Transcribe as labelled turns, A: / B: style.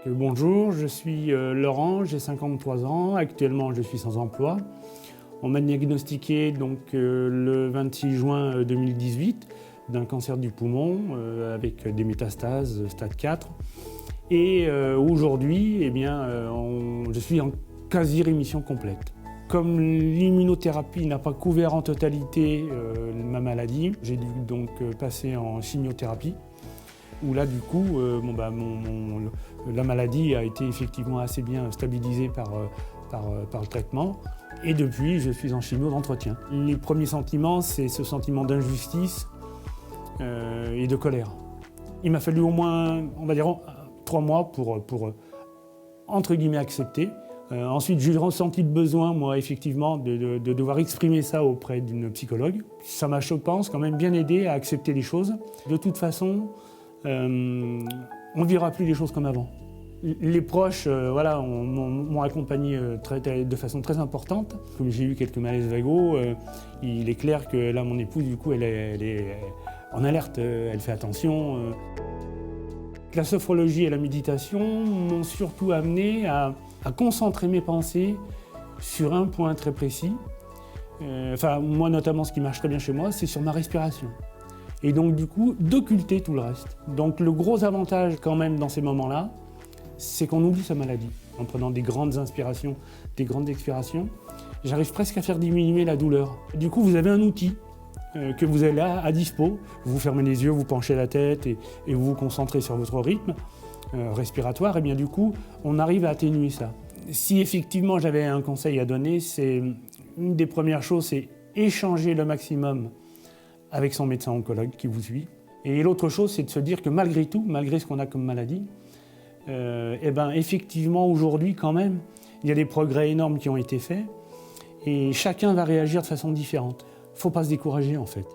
A: Bonjour, je suis Laurent, j'ai 53 ans, actuellement je suis sans emploi. On m'a diagnostiqué le 26 juin 2018 d'un cancer du poumon avec des métastases stade 4. Et aujourd'hui, je suis en quasi-rémission complète. Comme l'immunothérapie n'a pas couvert en totalité ma maladie, j'ai dû donc passer en chimiothérapie, où là du coup, la maladie a été effectivement assez bien stabilisée par le traitement. Et depuis, je suis en chimio d'entretien. Les premiers sentiments, c'est ce sentiment d'injustice et de colère. Il m'a fallu au moins, 3 mois pour entre guillemets, accepter. Ensuite, j'ai ressenti le besoin, moi, effectivement, de devoir exprimer ça auprès d'une psychologue. Ça m'a, je pense, quand même bien aidé à accepter les choses. De toute façon, on ne vivra plus les choses comme avant. Les proches m'ont accompagné de façon très importante. Comme j'ai eu quelques malaises vagos, il est clair que là, mon épouse, du coup, elle est en alerte, elle fait attention. La sophrologie et la méditation m'ont surtout amené à concentrer mes pensées sur un point très précis. Moi, notamment, ce qui marche très bien chez moi, c'est sur ma respiration. Et donc, du coup, d'occulter tout le reste. Donc, le gros avantage, quand même, dans ces moments-là, c'est qu'on oublie sa maladie. En prenant des grandes inspirations, des grandes expirations, j'arrive presque à faire diminuer la douleur. Du coup, vous avez un outil que vous avez là à dispo. Vous fermez les yeux, vous penchez la tête et vous vous concentrez sur votre rythme respiratoire. Et bien du coup, on arrive à atténuer ça. Si effectivement j'avais un conseil à donner, c'est une des premières choses, c'est échanger le maximum avec son médecin oncologue qui vous suit. Et l'autre chose, c'est de se dire que malgré tout, malgré ce qu'on a comme maladie, effectivement aujourd'hui quand même, il y a des progrès énormes qui ont été faits et chacun va réagir de façon différente. Il ne faut pas se décourager en fait.